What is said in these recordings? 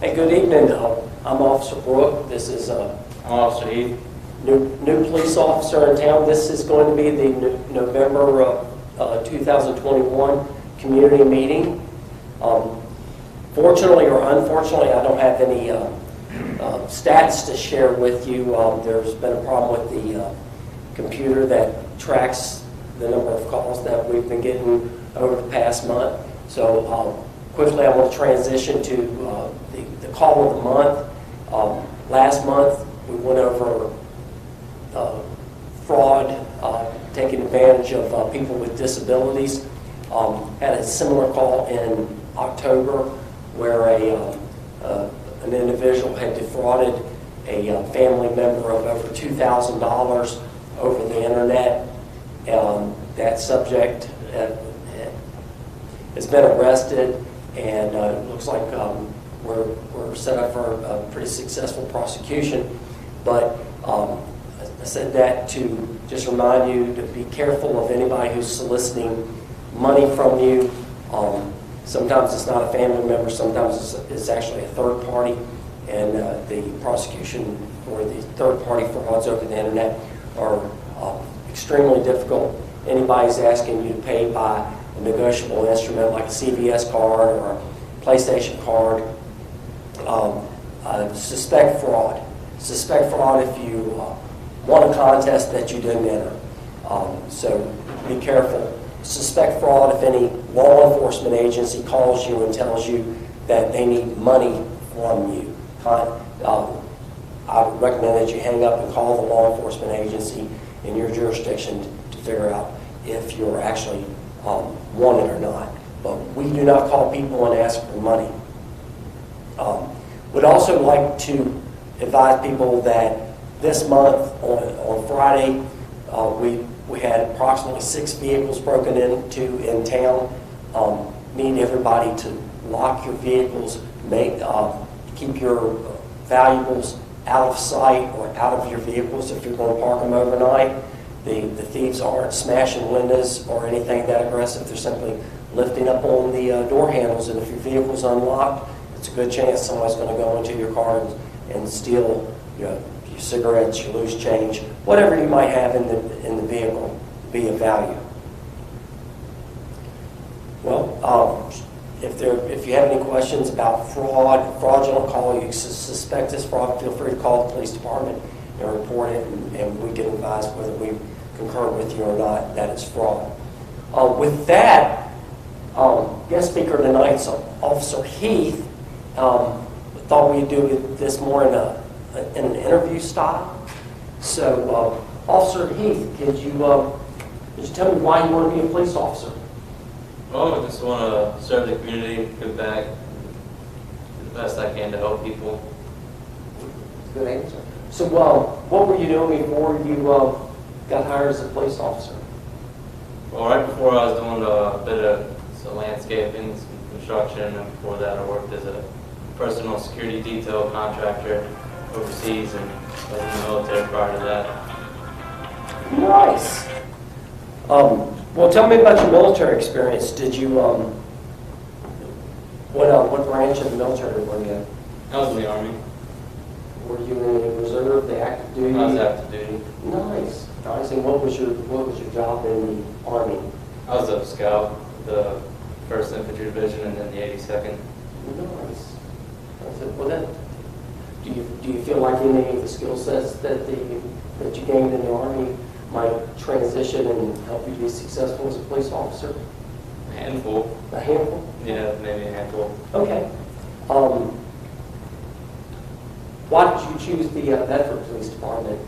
Hey, good evening. I'm Officer Brooke. This is I'm Officer Heath. new police officer in town. This is going to be the November 2021 community meeting. Fortunately or unfortunately, I don't have any stats to share with you. There's been a problem with the computer that tracks the number of calls that we've been getting over the past month. So quickly, I want to transition to the call of the month. Last month, we went over fraud, taking advantage of people with disabilities. Had a similar call in October where an individual had defrauded a family member of over $2,000 over the internet. That subject has been arrested, and it looks like we're set up for a pretty successful prosecution. But I said that to just remind you to be careful of anybody who's soliciting money from you. Sometimes it's not a family member, sometimes it's actually a third party, and the prosecution for the third party frauds over the internet are extremely difficult. Anybody's asking you to pay by a negotiable instrument like a CVS card or a PlayStation card. Suspect fraud. Suspect fraud if you won a contest that you didn't enter. So be careful. Suspect fraud if any law enforcement agency calls you and tells you that they need money from you. I would recommend that you hang up and call the law enforcement agency in your jurisdiction to figure out if you're actually wanted or not. But we do not call people and ask for money. Would also like to advise people that this month on Friday, we had approximately 6 vehicles broken into in town. Need everybody to lock your vehicles, keep your valuables out of sight or out of your vehicles if you're going to park them overnight. The thieves aren't smashing windows or anything that aggressive. They're simply lifting up on the door handles, and if your vehicle's unlocked, it's a good chance somebody's going to go into your car and steal your cigarettes, your loose change, whatever you might have in the vehicle, be of value. Well, if you have any questions about fraudulent call, you suspect this fraud, feel free to call the police department and report it, and we can advise whether we concur with you or not that it's fraud. With that, guest speaker tonight's Officer Heath. Thought we'd do this more in an interview style. So, Officer Heath, could you tell me why you want to be a police officer? Well, I just want to serve the community, give back, do the best I can to help people. Good answer. So, what were you doing before you got hired as a police officer? Well, right before I was doing a bit of some landscaping, some construction, and before that I worked as a personal security detail contractor overseas and was in the military prior to that. Nice. Well, tell me about your military experience. Did you, what branch of the military were you in? I was in the Army. Were you in the reserve, the active duty? I was active duty. Nice, nice. And what was your job in the Army? I was a scout, the 1st Infantry Division and then the 82nd. Nice. Well, do you feel like any of the skill sets that you gained in the Army might transition and help you be successful as a police officer? A handful. A handful? Yeah, maybe a handful. Okay. Why did you choose the Bedford Police Department?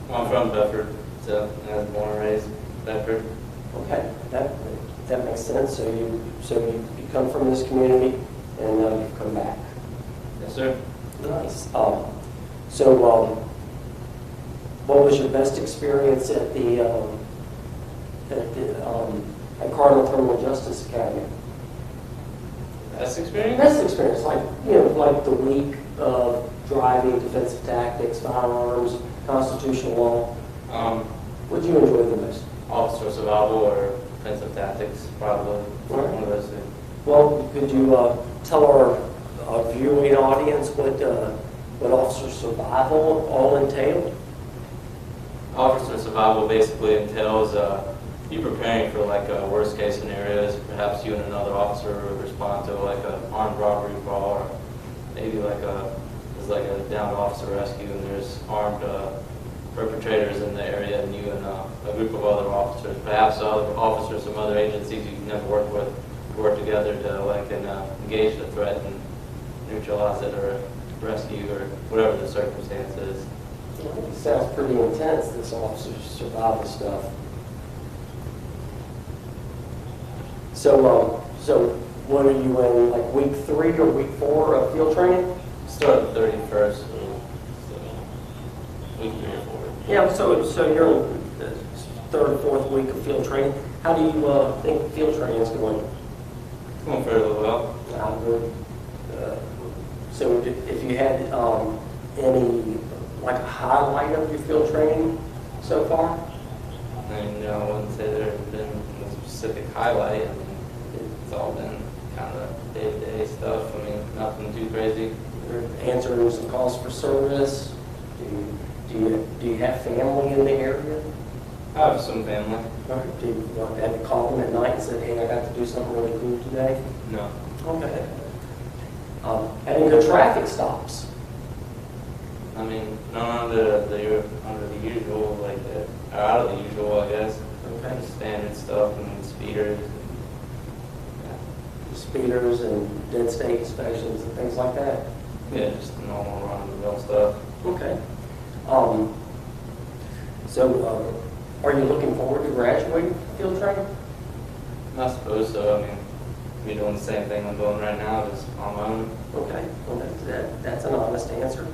Well, I'm from Bedford, so I was born and raised in Bedford. Okay, that makes sense. So you come from this community and you've come back. Yes, sir. Nice. What was your best experience at Cardinal Criminal Justice Academy? Best experience? Best experience, like the week of driving, defensive tactics, firearms, constitutional law. What did you enjoy the most? Officer survival or defensive tactics, probably. One of those two. Well, could you tell our viewing audience what officer survival all entailed? Officer survival basically entails you preparing for like worst case scenarios. Perhaps you and another officer would respond to like an armed robbery brawl, or maybe there's like a downed officer rescue and there's armed perpetrators in the area, and you and a group of other officers, perhaps other officers from other agencies you've never worked with, work together to engage the threat and neutralize it or rescue or whatever the circumstance is. It sounds pretty intense, this officer survival stuff. So what are you in, like week 3 or week 4 of field training? Start the 31st, so week 3 or 4. Yeah, so you're in the 3rd or 4th week of field training. How do you think field training is going? It's going fairly well. Good. So if you had any, like a highlight of your field training so far? And I wouldn't say there's been a specific highlight. I mean, it's all been kind of day-to-day stuff. I mean, nothing too crazy. You're answering some calls for service. Do you have family in the area? I have some family. Or do you have to call them at night and say, hey, I got to do something really cool today? No. Okay. Having good traffic stops. I mean, none under the usual, like, or out of the usual, I guess. Okay. Standard stuff and speeders. Speeders and dead state inspections and things like that. Yeah, just normal run-of-the-mill stuff. Okay. So, are you looking forward to graduating from field training? I suppose so. I mean, be doing the same thing I'm doing right now, just on my own. Okay. Well, that's an honest answer.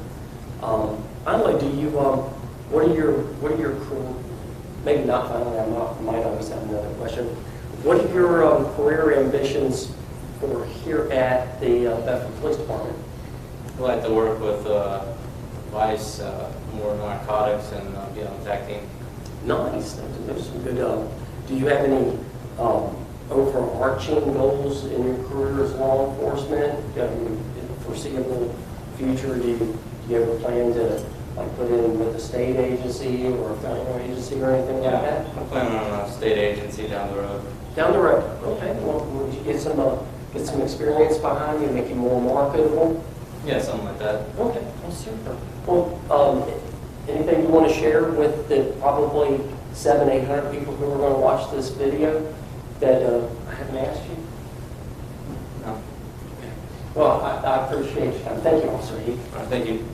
Finally, what are your maybe not finally, I might always have another question. What are your career ambitions for here at the Bedford Police Department? I like to work with vice, more narcotics, and be on the tech team. Nice. Those are some good. Do you have any overarching goals in your career as law enforcement? In the foreseeable future, do you ever plan to like put in with a state agency or a federal agency or anything like that? I'm planning on a state agency down the road. Down the road. Okay. Well, would you get some experience behind you, make you more marketable? Yeah, something like that. Okay. Well, super. Well, anything you want to share with the probably 700-800 people who are going to watch this video that I haven't asked you? No. Okay. Well, I appreciate your time. Thank you, Officer Heath. All right, thank you.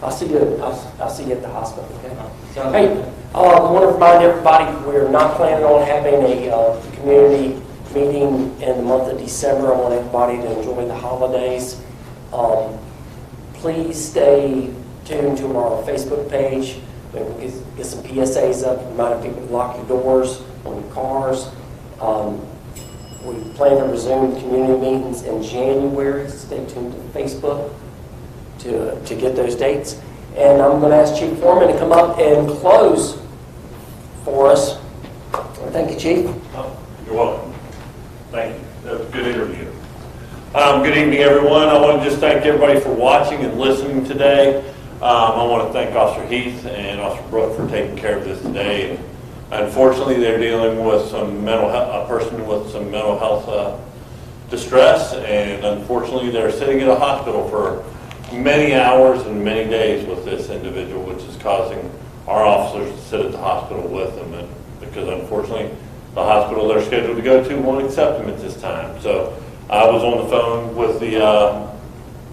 I'll see you at the hospital. Okay. Sounds Hey, good. I want to remind everybody we're not planning on having a community meeting in the month of December. I want everybody to enjoy the holidays. Please stay tuned to our Facebook page. We'll get some PSAs up, reminding people to lock your doors on your cars. We plan to resume community meetings in January. Stay tuned to Facebook to get those dates. And I'm going to ask Chief Foreman to come up and close for us. Thank you, Chief. Oh, you're welcome. Thank you. That was a good interview. Good evening, everyone. I want to just thank everybody for watching and listening today. I want to thank Officer Heath and Officer Brooke for taking care of this today. Unfortunately, they're dealing with a person with some mental health distress, and unfortunately, they're sitting in a hospital for many hours and many days with this individual, which is causing our officers to sit at the hospital with them, and because unfortunately, the hospital they're scheduled to go to won't accept them at this time. So I was on the phone with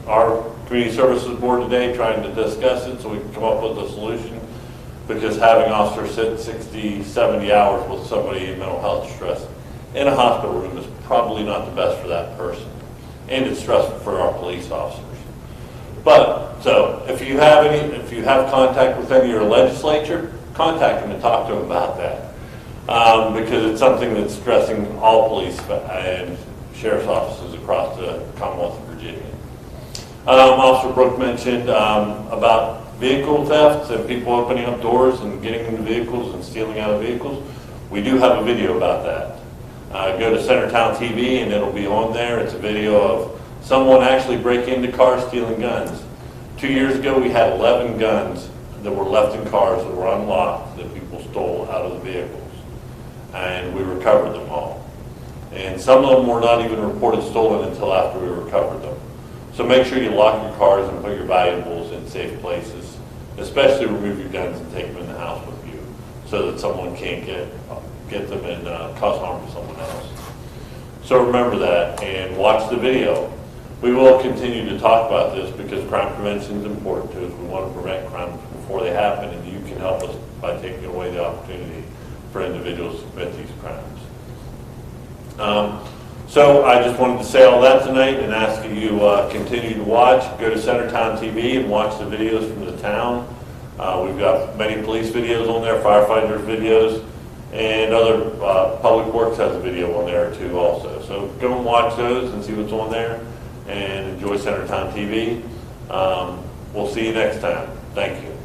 our Community Services Board today trying to discuss it so we can come up with a solution, because having officers sit 60, 70 hours with somebody in mental health distress in a hospital room is probably not the best for that person, and it's stressful for our police officers. But, so, if you have contact with any of your legislature, contact them and talk to them about that. Because it's something that's stressing all police and sheriff's offices across the Commonwealth of Virginia. Officer Brooke mentioned about vehicle thefts and people opening up doors and getting into vehicles and stealing out of vehicles. We do have a video about that. Go to Centertown TV and it'll be on there. It's a video of someone actually break into cars stealing guns. 2 years ago, we had 11 guns that were left in cars that were unlocked that people stole out of the vehicles. And we recovered them all. And some of them were not even reported stolen until after we recovered them. So make sure you lock your cars and put your valuables in safe places, especially remove your guns and take them in the house with you so that someone can't get them and cause harm to someone else. So remember that and watch the video. We will continue to talk about this because crime prevention is important to us. We want to prevent crimes before they happen, and you can help us by taking away the opportunity for individuals to commit these crimes. So I just wanted to say all that tonight and ask that you continue to watch. Go to Centertown TV and watch the videos from the town. We've got many police videos on there, firefighters videos, and other Public Works has a video on there too also. So go and watch those and see what's on there and enjoy Centertown TV. We'll see you next time. Thank you.